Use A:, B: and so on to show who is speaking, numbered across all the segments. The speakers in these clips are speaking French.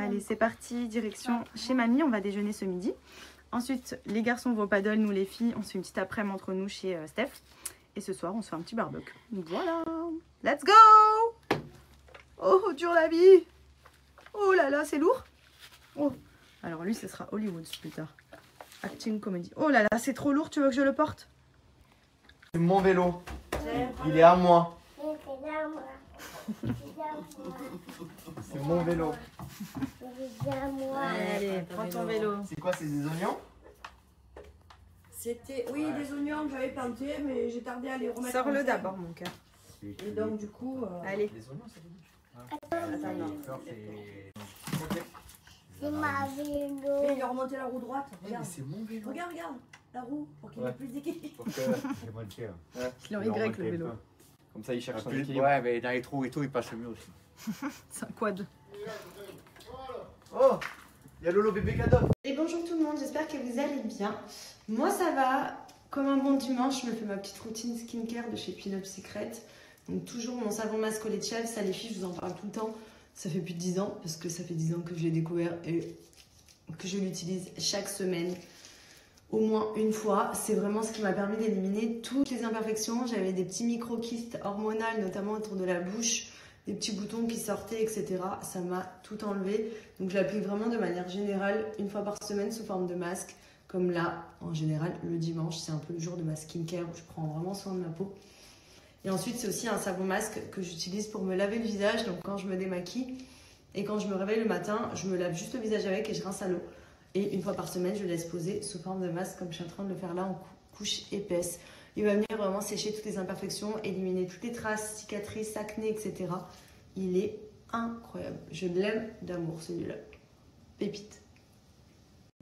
A: Allez, c'est parti, direction chez mamie, on va déjeuner ce midi. Ensuite, les garçons vont au paddle, nous les filles, on se fait une petite après-midi entre nous chez Steph. Et ce soir, on se fait un petit barbecue. Voilà, let's go! Oh, dur la vie! Oh là là, c'est lourd! Oh. Alors lui, ce sera Hollywood plus tard. Acting comédie. Oh là là, c'est trop lourd, tu veux que je le porte?
B: C'est mon vélo. Il est à moi. C'est mon vélo.
A: Allez, prends ton vélo.
B: C'est quoi, c'est des oignons?
C: C'était, oui, des oignons que j'avais plantés, mais j'ai tardé à les remettre.
A: Sors-le d'abord, mon cœur.
C: Et donc, du coup.
A: Allez.
B: Les oignons, c'est
A: Attends, non.
D: C'est ma vélo.
C: Et il a remonté la roue droite. Regarde,
B: c'est mon vélo.
C: regarde, la roue, pour qu'il ait plus d'équilibre.
A: Il est en Y le vélo.
B: Comme ça, il cherche son équilibre.
E: Ouais, mais dans les trous et tout, il passe mieux aussi.
A: C'est un quad.
B: Oh, il y a Lolo bébé cadeau.
A: Et bonjour tout le monde, j'espère que vous allez bien. Moi ça va, comme un bon dimanche, je me fais ma petite routine skincare de chez Pin Up Secret. Donc toujours mon savon masque au lait de chèvre, ça les filles, je vous en parle tout le temps. Ça fait plus de 10 ans, parce que ça fait 10 ans que je l'ai découvert et que je l'utilise chaque semaine. Au moins une fois, c'est vraiment ce qui m'a permis d'éliminer toutes les imperfections. J'avais des petits micro-kystes hormonales, notamment autour de la bouche, des petits boutons qui sortaient, etc. Ça m'a tout enlevé. Donc je l'applique vraiment de manière générale, une fois par semaine sous forme de masque. Comme là, en général, le dimanche, c'est un peu le jour de ma skincare où je prends vraiment soin de ma peau. Et ensuite, c'est aussi un savon masque que j'utilise pour me laver le visage. Donc quand je me démaquille et quand je me réveille le matin, je me lave juste le visage avec et je rince à l'eau. Et une fois par semaine, je laisse poser sous forme de masque comme je suis en train de le faire là en couche épaisse. Il va venir vraiment sécher toutes les imperfections, éliminer toutes les traces, cicatrices, acné, etc. Il est incroyable. Je l'aime d'amour celui-là. Pépite.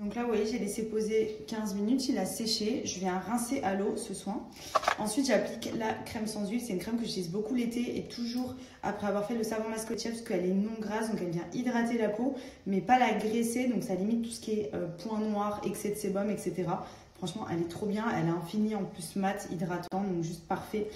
A: Donc là, vous voyez, j'ai laissé poser 15 minutes. Il a séché. Je viens rincer à l'eau ce soin. Ensuite, j'applique la crème sans huile. C'est une crème que j'utilise beaucoup l'été et toujours après avoir fait le savon masque au parce qu'elle est non grasse. Donc, elle vient hydrater la peau, mais pas la graisser. Donc, ça limite tout ce qui est points noirs, excès de sébum, etc. Franchement, elle est trop bien. Elle a un fini en plus mat, hydratant, donc juste parfait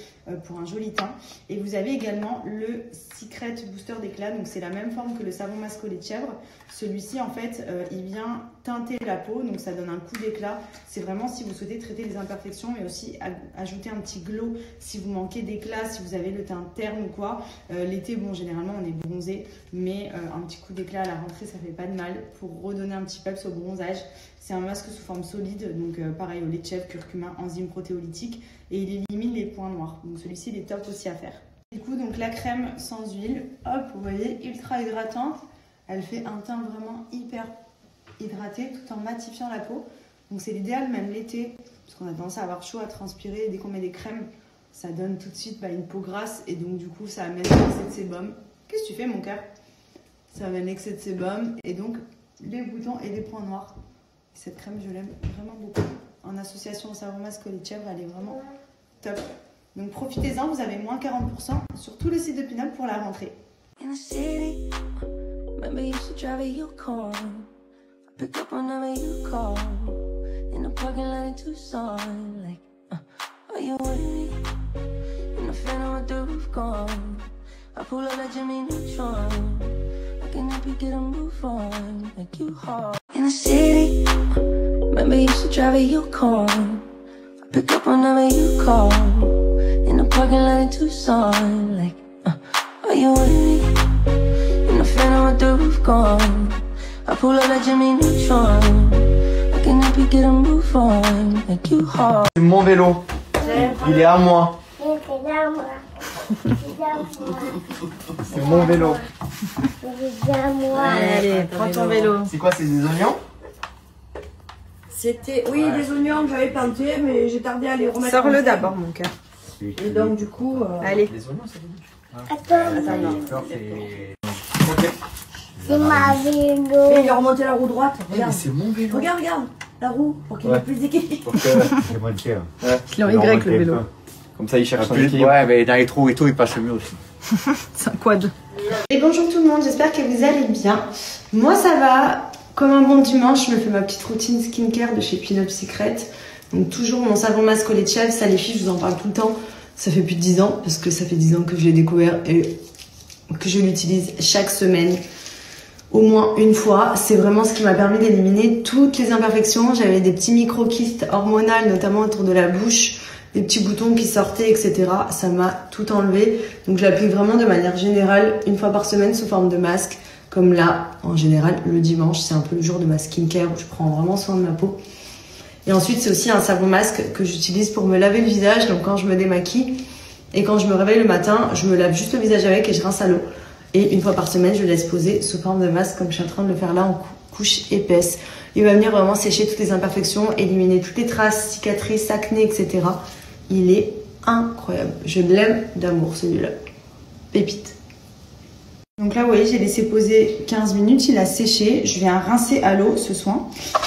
A: pour un joli teint. Et vous avez également le Secret Booster d'éclat. Donc, c'est la même forme que le savon masque au lait de chèvre. Celui-ci, en fait, il vient teinter la peau, donc ça donne un coup d'éclat. C'est vraiment si vous souhaitez traiter les imperfections, mais aussi ajouter un petit glow si vous manquez d'éclat, si vous avez le teint terne ou quoi. L'été, bon, généralement, on est bronzé, mais un petit coup d'éclat à la rentrée, ça fait pas de mal pour redonner un petit peps au bronzage. C'est un masque sous forme solide, donc pareil au lait de chèvre, curcuma, enzyme protéolytique, et il élimine les points noirs. Donc celui-ci, il est top aussi à faire. Du coup, donc la crème sans huile, hop, vous voyez, ultra hydratante. Elle fait un teint vraiment hyper hydraté tout en matifiant la peau. Donc c'est l'idéal même l'été, parce qu'on a tendance à avoir chaud, à transpirer. Dès qu'on met des crèmes, ça donne tout de suite une peau grasse et donc du coup ça amène l'excès de sébum. Qu'est-ce que tu fais mon cœur? Ça amène l'excès de sébum et donc les boutons et les points noirs. Cette crème je l'aime vraiment beaucoup. En association au savon masque au lait de chèvre, elle est vraiment top. Donc profitez-en, vous avez moins 40% sur tout le site de Pin Up pour la rentrée.
F: Remember you used to drive a Yukon. I pick up whenever you call. In the parking lot in Tucson. Like, are you with me? In the phantom with the roof gone. I pull up like Jimmy Neutron. I can help you get a move on. Like you hard. In the city. Remember you used to drive a Yukon. I pick up whenever you call. In the parking lot in Tucson. Like, are you with me? In the phantom with the roof gone. I pull up like Jimmy Neutron. I can help you get a move on. Like you hard.
B: C'est mon vélo. Il est à moi. C'est mon vélo.
A: Allez, prends ton vélo.
B: C'est quoi, c'est des oignons?
C: C'était, oui, des oignons que j'avais plantés, mais j'ai tardé à les remettre.
A: Sors-le d'abord, mon cœur.
C: Et donc, du coup.
A: Allez.
B: Les oignons, c'est des
D: Attends,
A: non.
D: c'est ma vélo.
C: Et il a remonté la roue droite. Regarde,
B: c'est mon vélo.
C: regarde, la roue, pour qu'il ait plus d'équilibre.
A: Il est en Y le vélo.
B: Comme ça, il cherche son équilibre.
E: Ouais, mais dans les trous et tout, il passe mieux aussi.
A: C'est un quad. Et bonjour tout le monde, j'espère que vous allez bien. Moi ça va, comme un bon dimanche, je me fais ma petite routine skincare de chez Pin Up Secret. Donc toujours mon savon masque au lait de chèvre, ça les filles, je vous en parle tout le temps. Ça fait plus de 10 ans, parce que ça fait 10 ans que je l'ai découvert et que je l'utilise chaque semaine. au moins une fois. C'est vraiment ce qui m'a permis d'éliminer toutes les imperfections. J'avais des petits micro-kystes hormonales, notamment autour de la bouche, des petits boutons qui sortaient, etc. Ça m'a tout enlevé. Donc je l'applique vraiment de manière générale, une fois par semaine sous forme de masque. Comme là, en général, le dimanche, c'est un peu le jour de ma skincare où je prends vraiment soin de ma peau. Et ensuite, c'est aussi un savon masque que j'utilise pour me laver le visage. Donc quand je me démaquille et quand je me réveille le matin, je me lave juste le visage avec et je rince à l'eau. Et une fois par semaine, je le laisse poser sous forme de masque comme je suis en train de le faire là en couche épaisse. Il va venir vraiment sécher toutes les imperfections, éliminer toutes les traces, cicatrices, acné, etc. Il est incroyable. Je l'aime d'amour celui-là. Pépite. Donc là, vous voyez, j'ai laissé poser 15 minutes, il a séché. Je viens rincer à l'eau ce soin.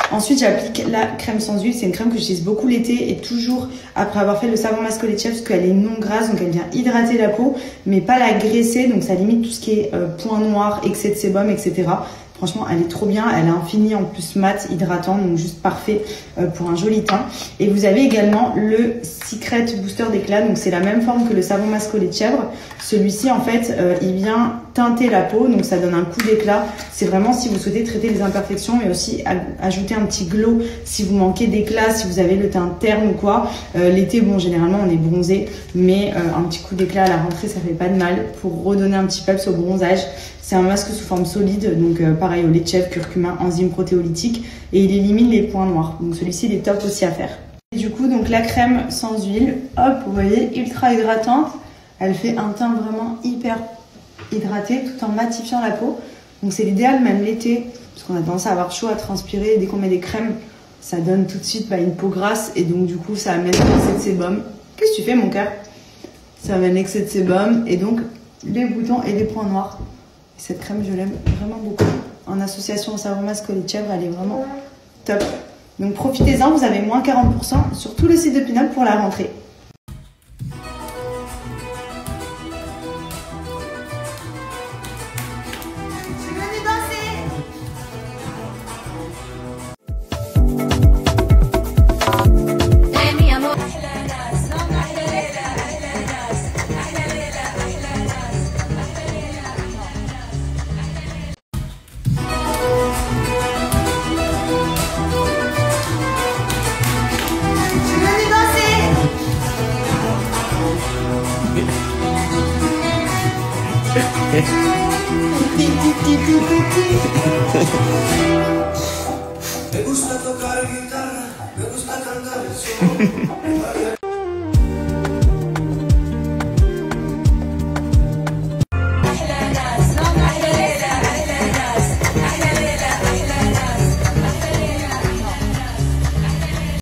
A: Ensuite, j'applique la crème sans huile. C'est une crème que j'utilise beaucoup l'été et toujours après avoir fait le savon masque au lait de chèvre parce qu'elle est non grasse, donc elle vient hydrater la peau, mais pas la graisser. Donc ça limite tout ce qui est points noirs, excès de sébum, etc. Franchement, elle est trop bien. Elle a un fini en plus mat, hydratant, donc juste parfait pour un joli teint. Et vous avez également le Secret Booster d'éclat. Donc c'est la même forme que le savon masque au lait de chèvre. Celui-ci, en fait, il vient teinter la peau, donc ça donne un coup d'éclat. C'est vraiment si vous souhaitez traiter les imperfections, mais aussi ajouter un petit glow si vous manquez d'éclat, si vous avez le teint terne ou quoi. L'été, bon, généralement, on est bronzé, mais un petit coup d'éclat à la rentrée, ça fait pas de mal pour redonner un petit peps au bronzage. C'est un masque sous forme solide, donc pareil au lait de chèvre, curcuma, enzyme protéolytique, et il élimine les points noirs. Donc celui-ci, il est top aussi à faire. Et du coup, donc la crème sans huile, hop, vous voyez, ultra hydratante. Elle fait un teint vraiment hyper hydraté tout en matifiant la peau. Donc c'est l'idéal même l'été, parce qu'on a tendance à avoir chaud, à transpirer. Et dès qu'on met des crèmes, ça donne tout de suite une peau grasse, et donc du coup, ça amène l'excès de sébum. Qu'est-ce que tu fais, mon cœur? Ça amène l'excès de sébum, et donc les boutons et les points noirs. Cette crème, je l'aime vraiment beaucoup. En association au savon masque au lait de chèvre, elle est vraiment top. Donc profitez-en, vous avez moins 40% sur tout le site de Pin-Up pour la rentrée.
G: Me gusta tocar guitarra, me gusta cantar el sol.